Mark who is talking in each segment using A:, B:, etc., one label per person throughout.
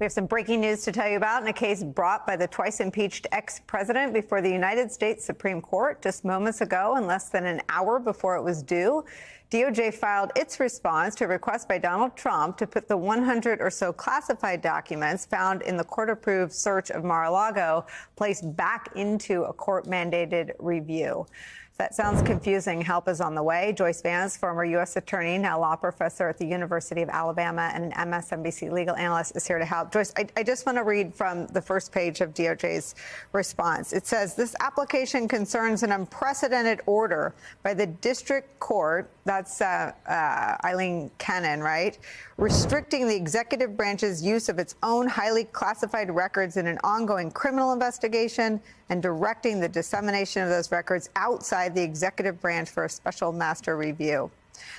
A: We have some breaking news to tell you about in a case brought by the twice impeached ex-president before the United States Supreme Court just moments ago, in less than an hour before it was due. DOJ filed its response to a request by Donald Trump to put the 100 or so classified documents found in the court-approved search of Mar-a-Lago placed back into a court-mandated review. If that sounds confusing, help is on the way. Joyce Vance, former U.S. attorney, now law professor at the University of Alabama and an MSNBC legal analyst, is here to help. Joyce, I just want to read from the first page of DOJ's response. It says, this application concerns an unprecedented order by the district court, that's Eileen Cannon, right, restricting the executive branch's use of its own highly classified records in an ongoing criminal investigation and directing the dissemination of those records outside the executive branch for a special master review.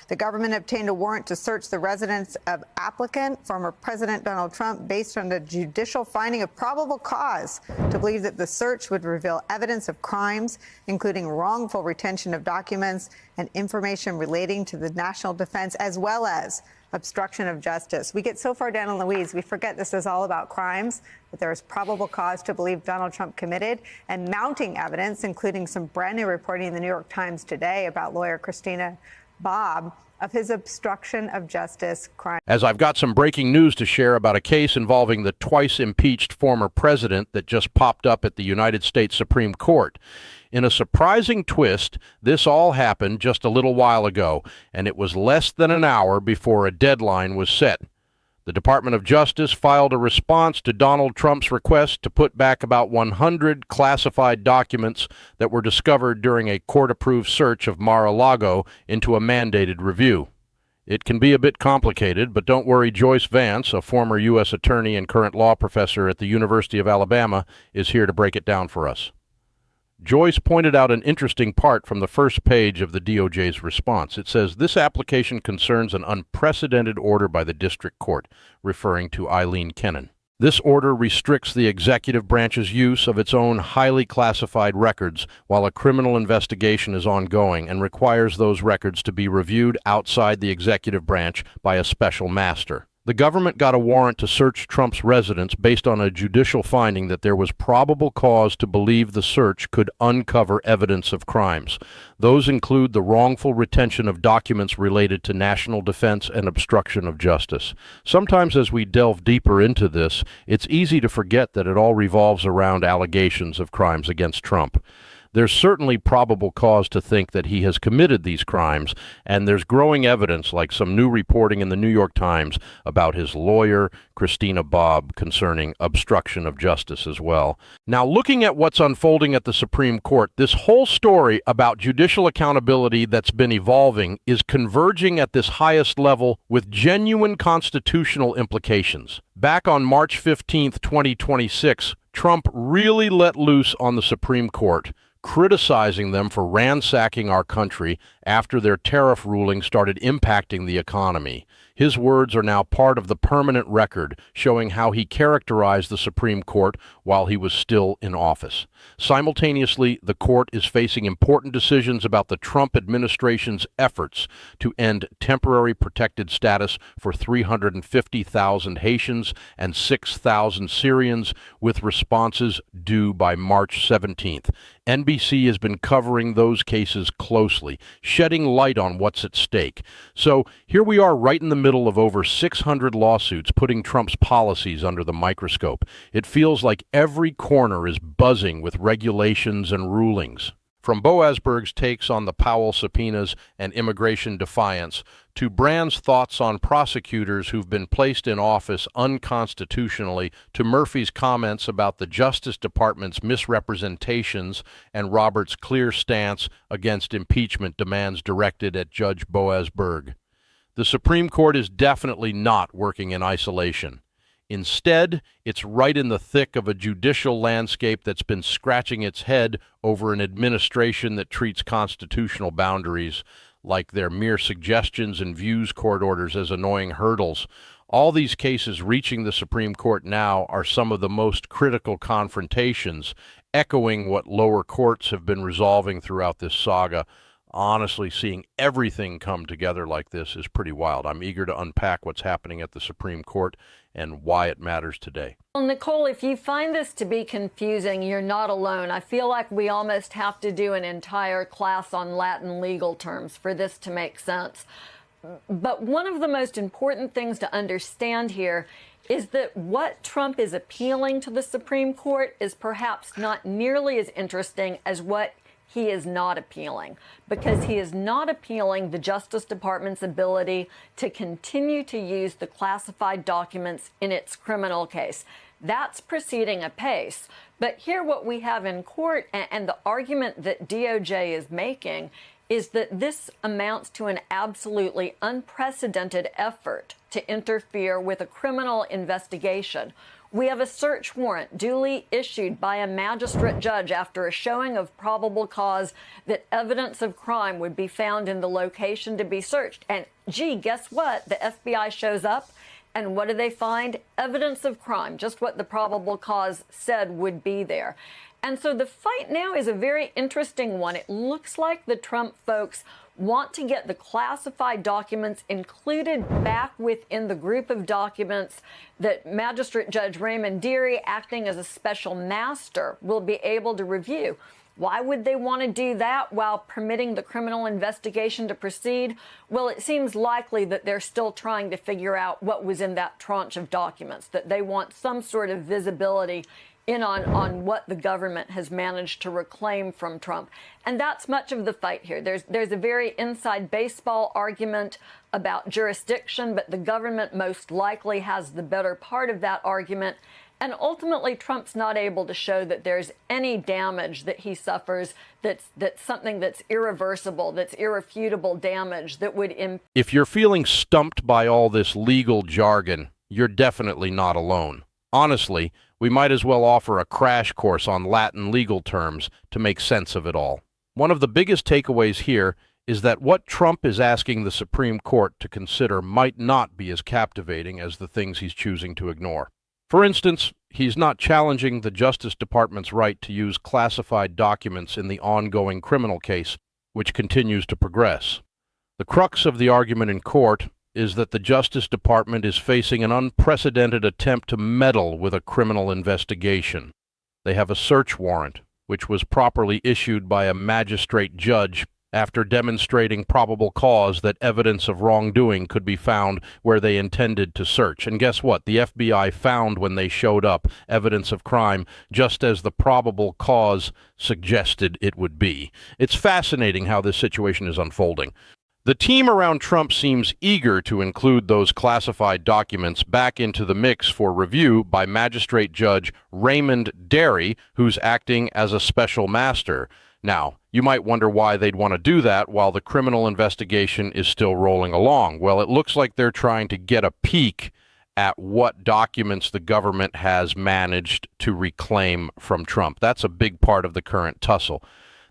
A: The government obtained a warrant to search the residence of applicant, former President Donald Trump, based on a judicial finding of probable cause to believe that the search would reveal evidence of crimes, including wrongful retention of documents and information relating to the national defense, as well as obstruction of justice. We get so far down in the weeds, we forget this is all about crimes, that there is probable cause to believe Donald Trump committed, and mounting evidence, including some brand new reporting in the New York Times today about lawyer Christina Bobb, of his obstruction of justice crime.
B: As I've got some breaking news to share about a case involving the twice impeached former president that just popped up at the United States Supreme Court. In a surprising twist, this all happened just a little while ago, and it was less than an hour before a deadline was set. The Department of Justice filed a response to Donald Trump's request to put back about 100 classified documents that were discovered during a court-approved search of Mar-a-Lago into a mandated review. It can be a bit complicated, but don't worry, Joyce Vance, a former U.S. attorney and current law professor at the University of Alabama, is here to break it down for us. Joyce pointed out an interesting part from the first page of the DOJ's response. It says, this application concerns an unprecedented order by the district court, referring to Eileen Cannon. This order restricts the executive branch's use of its own highly classified records while a criminal investigation is ongoing and requires those records to be reviewed outside the executive branch by a special master. The government got a warrant to search Trump's residence based on a judicial finding that there was probable cause to believe the search could uncover evidence of crimes. Those include the wrongful retention of documents related to national defense and obstruction of justice. Sometimes as we delve deeper into this, it's easy to forget that it all revolves around allegations of crimes against Trump. There's certainly probable cause to think that he has committed these crimes, and there's growing evidence, like some new reporting in the New York Times about his lawyer, Christina Bobb, concerning obstruction of justice as well. Now, looking at what's unfolding at the Supreme Court, this whole story about judicial accountability that's been evolving is converging at this highest level with genuine constitutional implications. Back on March 15th, 2026, Trump really let loose on the Supreme Court, criticizing them for ransacking our country after their tariff ruling started impacting the economy. His words are now part of the permanent record, showing how he characterized the Supreme Court while he was still in office. Simultaneously, the court is facing important decisions about the Trump administration's efforts to end temporary protected status for 350,000 Haitians and 6,000 Syrians, with responses due by March 17th. NBC has been covering those cases closely, shedding light on what's at stake. So here we are right in the middle of over 600 lawsuits putting Trump's policies under the microscope. It feels like every corner is buzzing with regulations and rulings. From Bo Asberg's takes on the Powell subpoenas and immigration defiance, to Brand's thoughts on prosecutors who've been placed in office unconstitutionally, to Murphy's comments about the Justice Department's misrepresentations and Roberts' clear stance against impeachment demands directed at Judge Bo Asberg. The Supreme Court is definitely not working in isolation. Instead, it's right in the thick of a judicial landscape that's been scratching its head over an administration that treats constitutional boundaries, like their mere suggestions and views court orders, as annoying hurdles. All these cases reaching the Supreme Court now are some of the most critical confrontations, echoing what lower courts have been resolving throughout this saga. Honestly, seeing everything come together like this is pretty wild. I'm eager to unpack what's happening at the Supreme Court and why it matters today.
C: Well, Nicole, if you find this to be confusing, you're not alone. I feel like we almost have to do an entire class on Latin legal terms for this to make sense. But one of the most important things to understand here is that what Trump is appealing to the Supreme Court is perhaps not nearly as interesting as what he is not appealing, because he is not appealing the Justice Department's ability to continue to use the classified documents in its criminal case. That's proceeding apace. But here what we have in court and the argument that DOJ is making is that this amounts to an absolutely unprecedented effort to interfere with a criminal investigation. We have a search warrant duly issued by a magistrate judge after a showing of probable cause that evidence of crime would be found in the location to be searched. And gee, guess what? The FBI shows up, and what do they find? Evidence of crime, just what the probable cause said would be there. And so the fight now is a very interesting one. It looks like the Trump folks want to get the classified documents included back within the group of documents that Magistrate Judge Raymond Dearie, acting as a special master, will be able to review. Why would they want to do that while permitting the criminal investigation to proceed? Well, it seems likely that they're still trying to figure out what was in that tranche of documents, that they want some sort of visibility in on what the government has managed to reclaim from Trump. And that's much of the fight here. There's a very inside baseball argument about jurisdiction, but the government most likely has the better part of that argument. And ultimately, Trump's not able to show that there's any damage that he suffers that's something that's irreversible, that's irrefutable damage that would
B: If you're feeling stumped by all this legal jargon, you're definitely not alone. Honestly, we might as well offer a crash course on Latin legal terms to make sense of it all. One of the biggest takeaways here is that what Trump is asking the Supreme Court to consider might not be as captivating as the things he's choosing to ignore. For instance, he's not challenging the Justice Department's right to use classified documents in the ongoing criminal case, which continues to progress. The crux of the argument in court is that the Justice Department is facing an unprecedented attempt to meddle with a criminal investigation. They have a search warrant, which was properly issued by a magistrate judge after demonstrating probable cause that evidence of wrongdoing could be found where they intended to search. And guess what? The FBI found when they showed up evidence of crime, just as the probable cause suggested it would be. It's fascinating how this situation is unfolding. The team around Trump seems eager to include those classified documents back into the mix for review by Magistrate Judge Raymond Dearie, who's acting as a special master. Now, you might wonder why they'd want to do that while the criminal investigation is still rolling along. Well, it looks like they're trying to get a peek at what documents the government has managed to reclaim from Trump. That's a big part of the current tussle.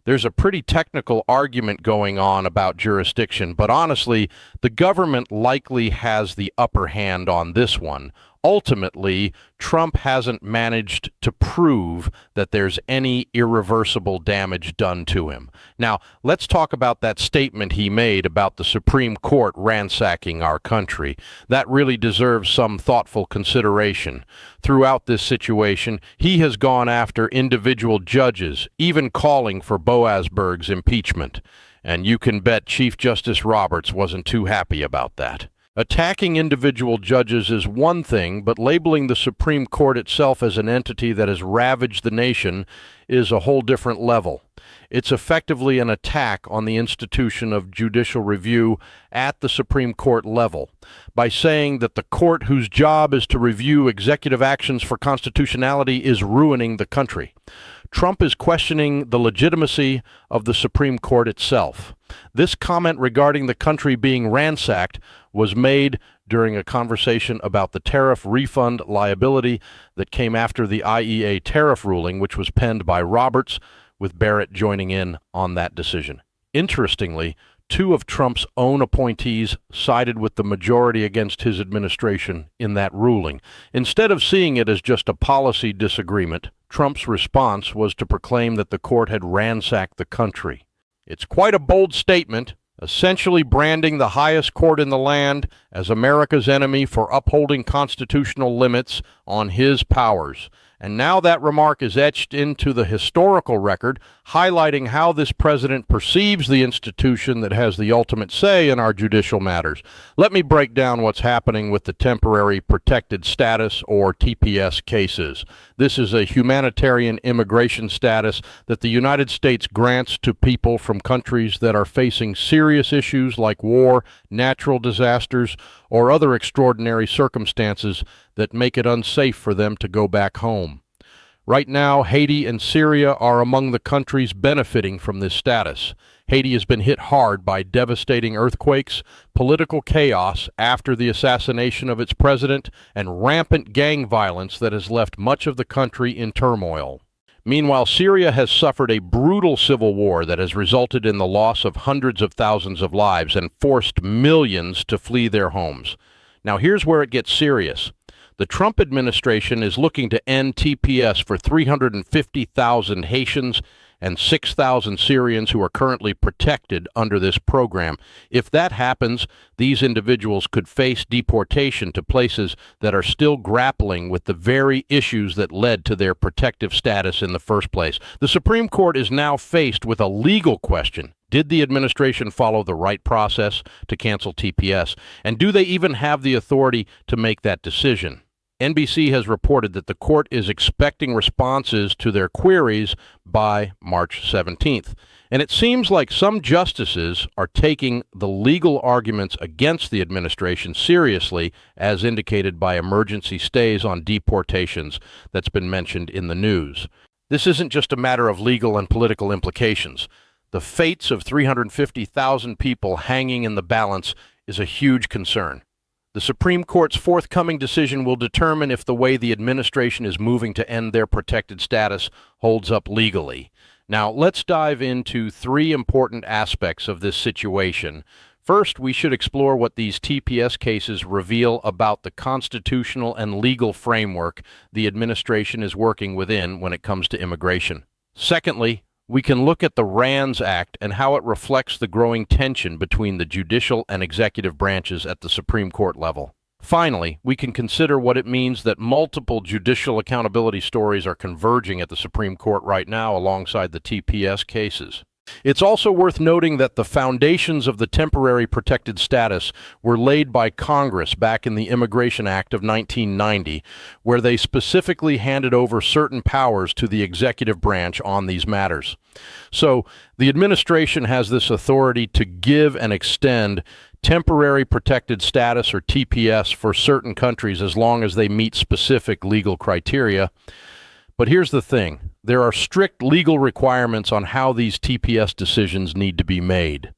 B: There's a pretty technical argument going on about jurisdiction, but honestly, the government likely has the upper hand on this one. Ultimately, Trump hasn't managed to prove that there's any irreversible damage done to him. Now, let's talk about that statement he made about the Supreme Court ransacking our country. That really deserves some thoughtful consideration. Throughout this situation, he has gone after individual judges, even calling for Boasberg's impeachment. And you can bet Chief Justice Roberts wasn't too happy about that. Attacking individual judges is one thing, but labeling the Supreme Court itself as an entity that has ravaged the nation is a whole different level. It's effectively an attack on the institution of judicial review at the Supreme Court level by saying that the court whose job is to review executive actions for constitutionality is ruining the country. Trump is questioning the legitimacy of the Supreme Court itself. This comment regarding the country being ransacked was made during a conversation about the tariff refund liability that came after the IEA tariff ruling, which was penned by Roberts, with Barrett joining in on that decision. Interestingly, two of Trump's own appointees sided with the majority against his administration in that ruling. Instead of seeing it as just a policy disagreement, Trump's response was to proclaim that the court had ransacked the country. It's quite a bold statement, essentially branding the highest court in the land as America's enemy for upholding constitutional limits on his powers. And now that remark is etched into the historical record, highlighting how this president perceives the institution that has the ultimate say in our judicial matters. Let me break down what's happening with the temporary protected status, or TPS, cases. This is a humanitarian immigration status that the United States grants to people from countries that are facing serious issues like war, natural disasters, or other extraordinary circumstances that make it unsafe for them to go back home. Right now, Haiti and Syria are among the countries benefiting from this status. Haiti has been hit hard by devastating earthquakes, political chaos after the assassination of its president, and rampant gang violence that has left much of the country in turmoil. Meanwhile, Syria has suffered a brutal civil war that has resulted in the loss of hundreds of thousands of lives and forced millions to flee their homes. Now, here's where it gets serious. The Trump administration is looking to end TPS for 350,000 Haitians and 6,000 Syrians who are currently protected under this program. If that happens, these individuals could face deportation to places that are still grappling with the very issues that led to their protective status in the first place. The Supreme Court is now faced with a legal question. Did the administration follow the right process to cancel TPS? And do they even have the authority to make that decision? NBC has reported that the court is expecting responses to their queries by March 17th. And it seems like some justices are taking the legal arguments against the administration seriously, as indicated by emergency stays on deportations that's been mentioned in the news. This isn't just a matter of legal and political implications. The fates of 350,000 people hanging in the balance is a huge concern. The Supreme Court's forthcoming decision will determine if the way the administration is moving to end their protected status holds up legally. Now, let's dive into three important aspects of this situation. First, we should explore what these TPS cases reveal about the constitutional and legal framework the administration is working within when it comes to immigration. Secondly, we can look at the RANDS Act and how it reflects the growing tension between the judicial and executive branches at the Supreme Court level. Finally, we can consider what it means that multiple judicial accountability stories are converging at the Supreme Court right now alongside the TPS cases. It's also worth noting that the foundations of the temporary protected status were laid by Congress back in the Immigration Act of 1990, where they specifically handed over certain powers to the executive branch on these matters. So the administration has this authority to give and extend temporary protected status, or TPS, for certain countries as long as they meet specific legal criteria. But here's the thing. There are strict legal requirements on how these TPS decisions need to be made.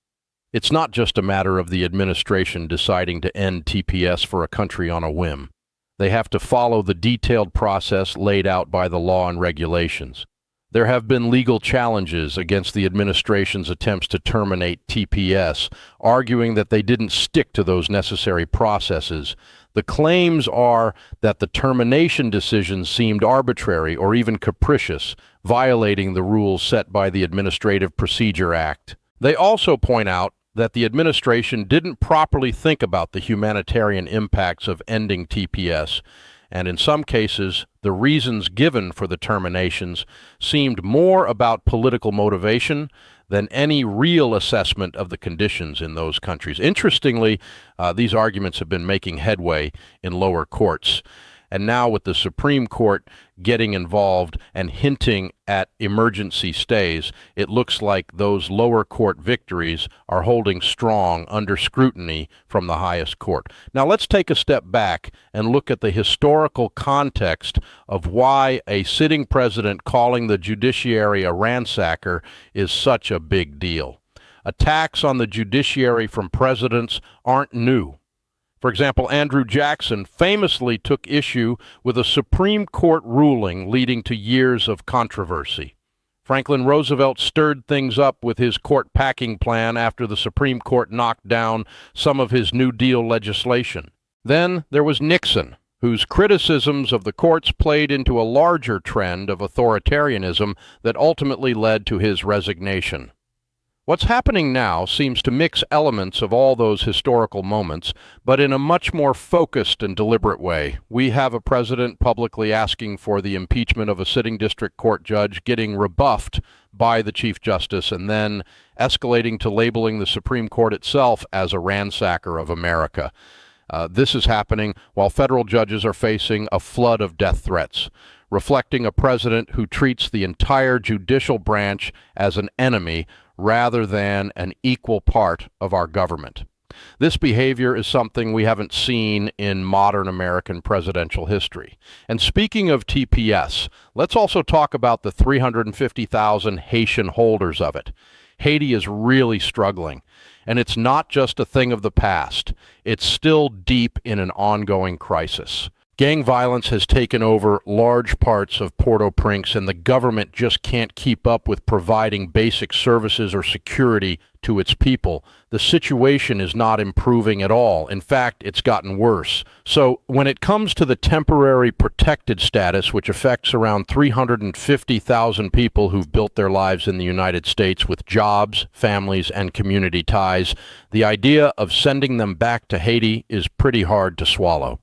B: It's not just a matter of the administration deciding to end TPS for a country on a whim. They have to follow the detailed process laid out by the law and regulations. There have been legal challenges against the administration's attempts to terminate TPS, arguing that they didn't stick to those necessary processes. The claims are that the termination decisions seemed arbitrary or even capricious, violating the rules set by the Administrative Procedure Act. They also point out that the administration didn't properly think about the humanitarian impacts of ending TPS, and in some cases, the reasons given for the terminations seemed more about political motivation than any real assessment of the conditions in those countries. Interestingly, these arguments have been making headway in lower courts. And now with the Supreme Court getting involved and hinting at emergency stays, it looks like those lower court victories are holding strong under scrutiny from the highest court. Now let's take a step back and look at the historical context of why a sitting president calling the judiciary a ransacker is such a big deal. Attacks on the judiciary from presidents aren't new. For example, Andrew Jackson famously took issue with a Supreme Court ruling leading to years of controversy. Franklin Roosevelt stirred things up with his court packing plan after the Supreme Court knocked down some of his New Deal legislation. Then there was Nixon, whose criticisms of the courts played into a larger trend of authoritarianism that ultimately led to his resignation. What's happening now seems to mix elements of all those historical moments, but in a much more focused and deliberate way. We have a president publicly asking for the impeachment of a sitting district court judge, getting rebuffed by the Chief Justice, and then escalating to labeling the Supreme Court itself as a ransacker of America. This is happening while federal judges are facing a flood of death threats, reflecting a president who treats the entire judicial branch as an enemy rather than an equal part of our government. This behavior is something we haven't seen in modern American presidential history. And speaking of TPS, let's also talk about the 350,000 Haitian holders of it. Haiti is really struggling, and it's not just a thing of the past. It's still deep in an ongoing crisis. Gang violence has taken over large parts of Port-au-Prince, and the government just can't keep up with providing basic services or security to its people. The situation is not improving at all. In fact, it's gotten worse. So when it comes to the temporary protected status, which affects around 350,000 people who've built their lives in the United States with jobs, families, and community ties, the idea of sending them back to Haiti is pretty hard to swallow.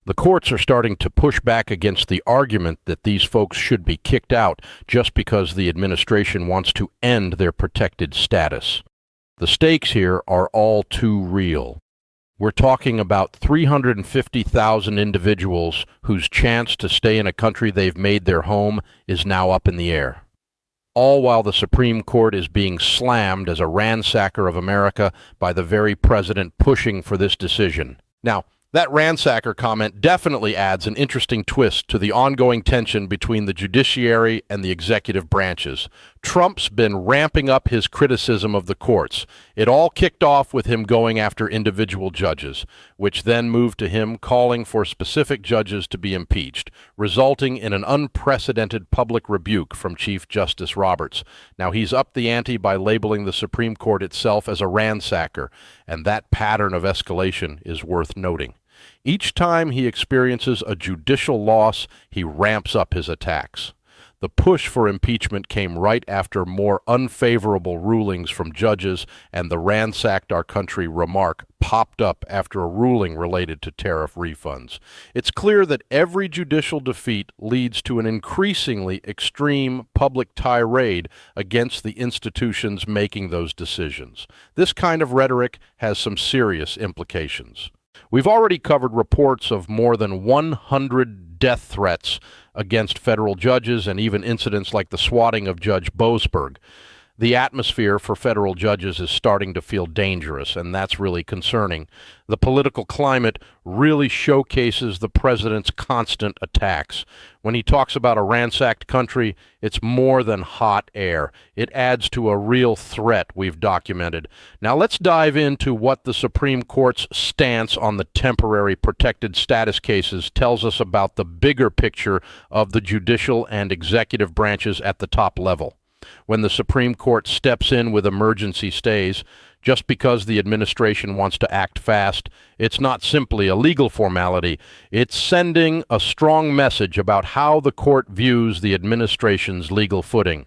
B: The courts are starting to push back against the argument that these folks should be kicked out just because the administration wants to end their protected status. The stakes here are all too real. We're talking about 350,000 individuals whose chance to stay in a country they've made their home is now up in the air. All while the Supreme Court is being slammed as a ransacker of America by the very president pushing for this decision. Now, that ransacker comment definitely adds an interesting twist to the ongoing tension between the judiciary and the executive branches. Trump's been ramping up his criticism of the courts. It all kicked off with him going after individual judges, which then moved to him calling for specific judges to be impeached, resulting in an unprecedented public rebuke from Chief Justice Roberts. Now he's upped the ante by labeling the Supreme Court itself as a ransacker, and that pattern of escalation is worth noting. Each time he experiences a judicial loss, he ramps up his attacks. The push for impeachment came right after more unfavorable rulings from judges, and the ransacked our country remark popped up after a ruling related to tariff refunds. It's clear that every judicial defeat leads to an increasingly extreme public tirade against the institutions making those decisions. This kind of rhetoric has some serious implications. We've already covered reports of more than 100 death threats against federal judges and even incidents like the swatting of Judge Boasberg. The atmosphere for federal judges is starting to feel dangerous, and that's really concerning. The political climate really showcases the president's constant attacks. When he talks about a ransacked country, it's more than hot air. It adds to a real threat we've documented. Now let's dive into what the Supreme Court's stance on the temporary protected status cases tells us about the bigger picture of the judicial and executive branches at the top level. When the Supreme Court steps in with emergency stays, just because the administration wants to act fast, it's not simply a legal formality. It's sending a strong message about how the court views the administration's legal footing.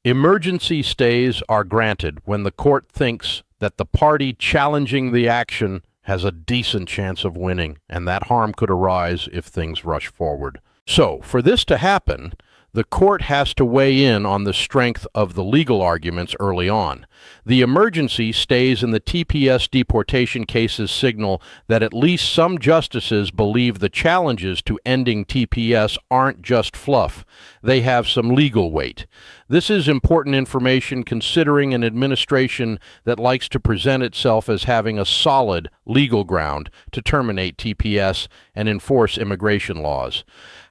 B: Emergency stays are granted when the court thinks that the party challenging the action has a decent chance of winning, and that harm could arise if things rush forward. So, for this to happen, the court has to weigh in on the strength of the legal arguments early on. The emergency stays in the TPS deportation cases signal that at least some justices believe the challenges to ending TPS aren't just fluff. They have some legal weight. This is important information considering an administration that likes to present itself as having a solid legal ground to terminate TPS and enforce immigration laws.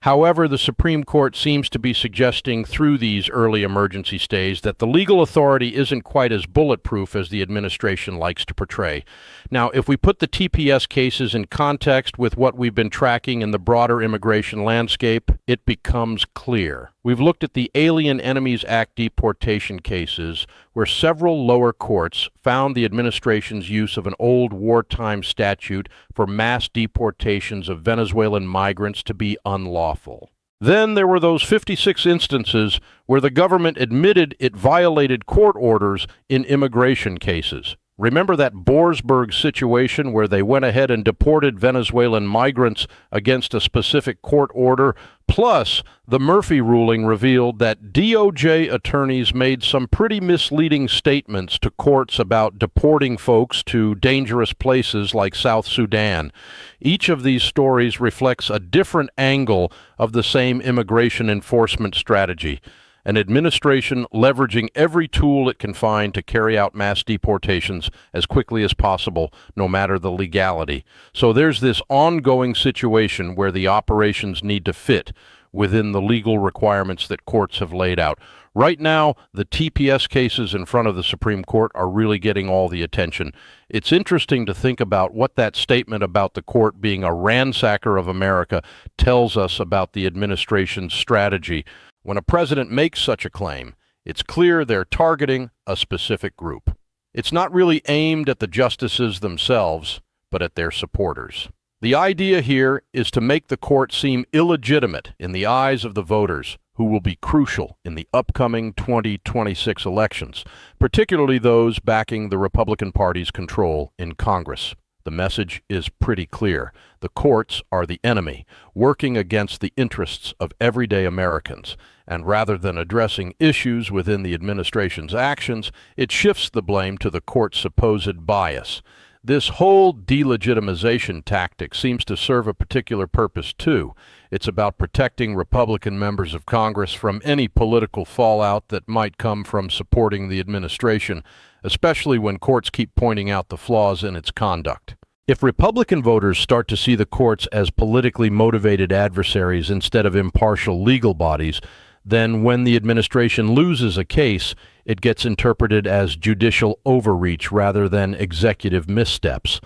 B: However, the Supreme Court seems to be suggesting through these early emergency stays that the legal authority isn't quite as bulletproof as the administration likes to portray. Now, if we put the TPS cases in context with what we've been tracking in the broader immigration landscape, it becomes clear. We've looked at the Alien Enemies Act deportation cases, where several lower courts found the administration's use of an old wartime statute for mass deportations of Venezuelan migrants to be unlawful. Then there were those 56 instances where the government admitted it violated court orders in immigration cases. Remember that Boersberg situation where they went ahead and deported Venezuelan migrants against a specific court order? Plus, the Murphy ruling revealed that DOJ attorneys made some pretty misleading statements to courts about deporting folks to dangerous places like South Sudan. Each of these stories reflects a different angle of the same immigration enforcement strategy. An administration leveraging every tool it can find to carry out mass deportations as quickly as possible, no matter the legality. So there's this ongoing situation where the operations need to fit within the legal requirements that courts have laid out. Right now, the TPS cases in front of the Supreme Court are really getting all the attention. It's interesting to think about what that statement about the court being a ransacker of America tells us about the administration's strategy. When a president makes such a claim, it's clear they're targeting a specific group. It's not really aimed at the justices themselves, but at their supporters. The idea here is to make the court seem illegitimate in the eyes of the voters, who will be crucial in the upcoming 2026 elections, particularly those backing the Republican Party's control in Congress. The message is pretty clear. The courts are the enemy, working against the interests of everyday Americans. And rather than addressing issues within the administration's actions, it shifts the blame to the court's supposed bias. This whole delegitimization tactic seems to serve a particular purpose, too. It's about protecting Republican members of Congress from any political fallout that might come from supporting the administration, especially when courts keep pointing out the flaws in its conduct. If Republican voters start to see the courts as politically motivated adversaries instead of impartial legal bodies, then when the administration loses a case, it gets interpreted as judicial overreach rather than executive missteps.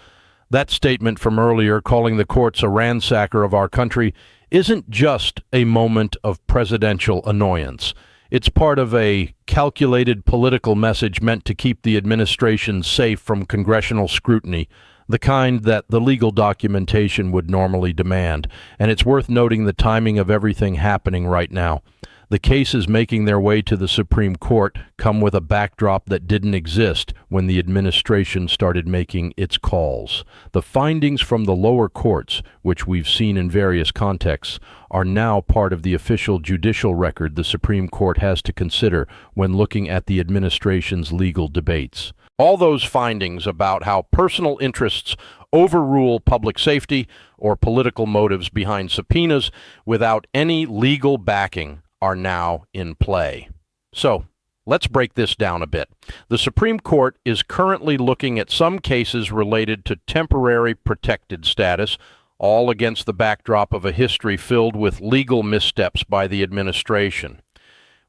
B: That statement from earlier, calling the courts a ransacker of our country, isn't just a moment of presidential annoyance. It's part of a calculated political message meant to keep the administration safe from congressional scrutiny, the kind that the legal documentation would normally demand. And it's worth noting the timing of everything happening right now. The cases making their way to the Supreme Court come with a backdrop that didn't exist when the administration started making its calls. The findings from the lower courts, which we've seen in various contexts, are now part of the official judicial record the Supreme Court has to consider when looking at the administration's legal debates. All those findings about how personal interests overrule public safety or political motives behind subpoenas without any legal backing are now in play. So, let's break this down a bit. The Supreme Court is currently looking at some cases related to temporary protected status, all against the backdrop of a history filled with legal missteps by the administration.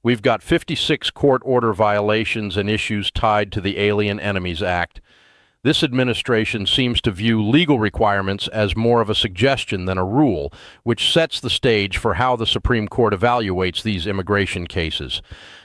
B: We've got 56 court order violations and issues tied to the Alien Enemies Act. This administration seems to view legal requirements as more of a suggestion than a rule, which sets the stage for how the Supreme Court evaluates these immigration cases.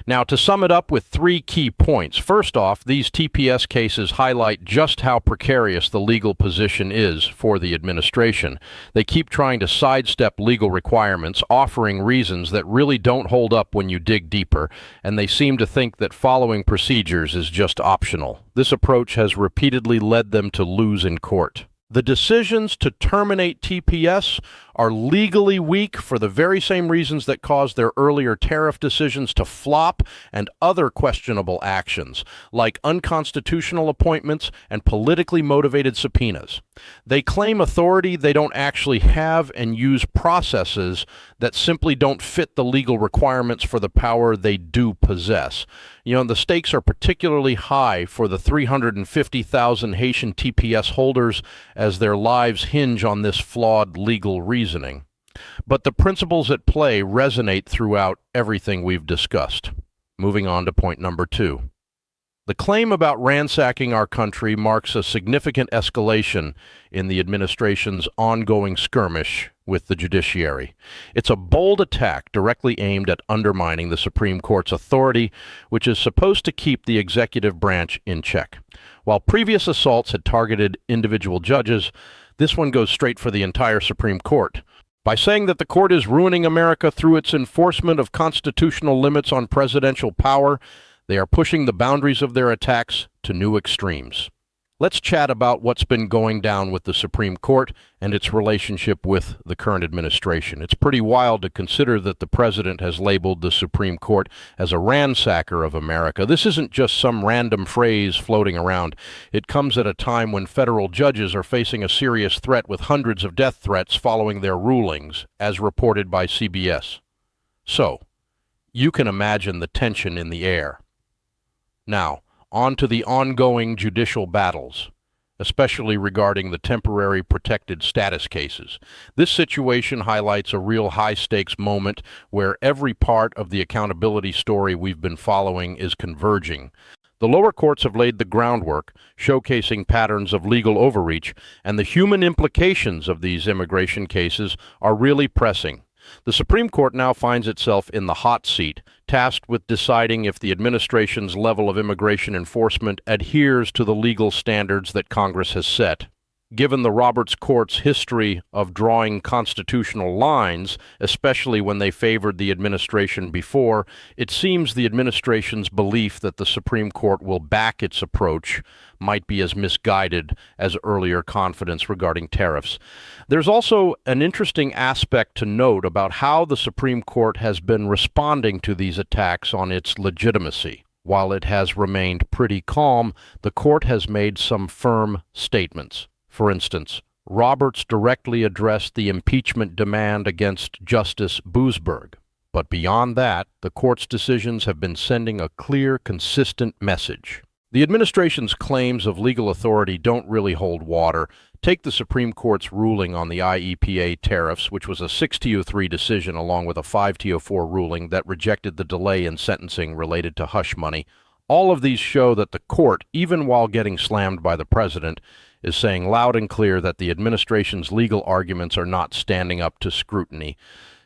B: Now, to sum it up with 3 key points. First off, these TPS cases highlight just how precarious the legal position is for the administration. They keep trying to sidestep legal requirements, offering reasons that really don't hold up when you dig deeper, and they seem to think that following procedures is just optional. This approach has repeatedly led them to lose in court. The decisions to terminate TPS are legally weak for the very same reasons that caused their earlier tariff decisions to flop and other questionable actions, like unconstitutional appointments and politically motivated subpoenas. They claim authority they don't actually have and use processes that simply don't fit the legal requirements for the power they do possess. The stakes are particularly high for the 350,000 Haitian TPS holders as their lives hinge on this flawed legal reasoning. But the principles at play resonate throughout everything we've discussed. Moving on to point number 2. The claim about ransacking our country marks a significant escalation in the administration's ongoing skirmish with the judiciary. It's a bold attack directly aimed at undermining the Supreme Court's authority, which is supposed to keep the executive branch in check. While previous assaults had targeted individual judges, this one goes straight for the entire Supreme Court. By saying that the court is ruining America through its enforcement of constitutional limits on presidential power, they are pushing the boundaries of their attacks to new extremes. Let's chat about what's been going down with the Supreme Court and its relationship with the current administration. It's pretty wild to consider that the president has labeled the Supreme Court as a ransacker of America. This isn't just some random phrase floating around. It comes at a time when federal judges are facing a serious threat with hundreds of death threats following their rulings, as reported by CBS. So, you can imagine the tension in the air. Now, on to the ongoing judicial battles, especially regarding the temporary protected status cases. This situation highlights a real high-stakes moment where every part of the accountability story we've been following is converging. The lower courts have laid the groundwork, showcasing patterns of legal overreach, and the human implications of these immigration cases are really pressing. The Supreme Court now finds itself in the hot seat, tasked with deciding if the administration's level of immigration enforcement adheres to the legal standards that Congress has set. Given the Roberts Court's history of drawing constitutional lines, especially when they favored the administration before, it seems the administration's belief that the Supreme Court will back its approach might be as misguided as earlier confidence regarding tariffs. There's also an interesting aspect to note about how the Supreme Court has been responding to these attacks on its legitimacy. While it has remained pretty calm, the court has made some firm statements. For instance, Roberts directly addressed the impeachment demand against Justice Boasberg. But beyond that, the court's decisions have been sending a clear, consistent message. The administration's claims of legal authority don't really hold water. Take the Supreme Court's ruling on the IEPA tariffs, which was a 6-3 decision along with a 5-4 ruling that rejected the delay in sentencing related to hush money. All of these show that the court, even while getting slammed by the president, is saying loud and clear that the administration's legal arguments are not standing up to scrutiny.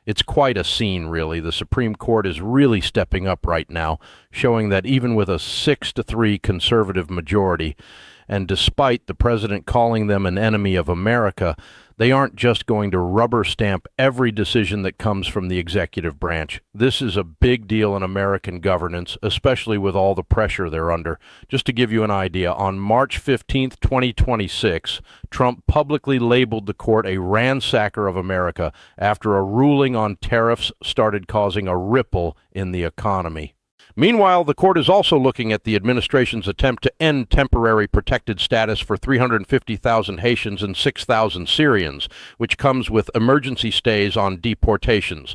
B: It's quite a scene, really. The Supreme Court is really stepping up right now, showing that even with a 6-3 conservative majority, and despite the president calling them an enemy of America, they aren't just going to rubber stamp every decision that comes from the executive branch. This is a big deal in American governance, especially with all the pressure they're under. Just to give you an idea, on March 15th, 2026, Trump publicly labeled the court a ransacker of America after a ruling on tariffs started causing a ripple in the economy. Meanwhile, the court is also looking at the administration's attempt to end temporary protected status for 350,000 Haitians and 6,000 Syrians, which comes with emergency stays on deportations.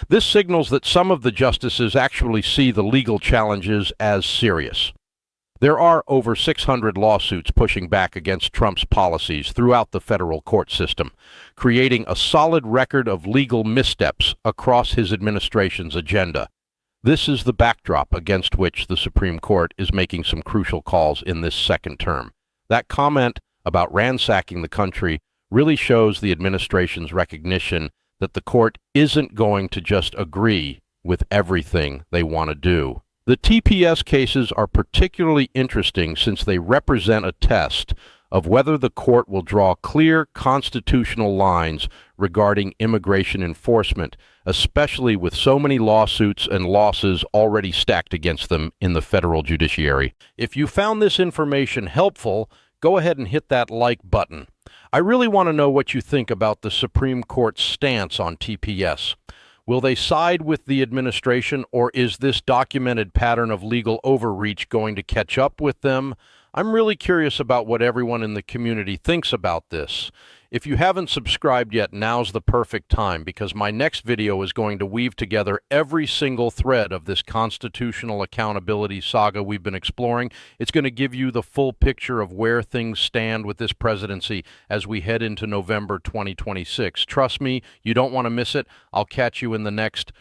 B: This signals that some of the justices actually see the legal challenges as serious. There are over 600 lawsuits pushing back against Trump's policies throughout the federal court system, creating a solid record of legal missteps across his administration's agenda. This is the backdrop against which the Supreme Court is making some crucial calls in this second term. That comment about ransacking the country really shows the administration's recognition that the court isn't going to just agree with everything they want to do. The TPS cases are particularly interesting since they represent a test of whether the court will draw clear constitutional lines regarding immigration enforcement, especially with so many lawsuits and losses already stacked against them in the federal judiciary. If you found this information helpful, go ahead and hit that like button. I really want to know what you think about the Supreme Court's stance on TPS. Will they side with the administration, or is this documented pattern of legal overreach going to catch up with them? I'm really curious about what everyone in the community thinks about this. If you haven't subscribed yet, now's the perfect time, because my next video is going to weave together every single thread of this constitutional accountability saga we've been exploring. It's going to give you the full picture of where things stand with this presidency as we head into November 2026. Trust me, you don't want to miss it. I'll catch you in the next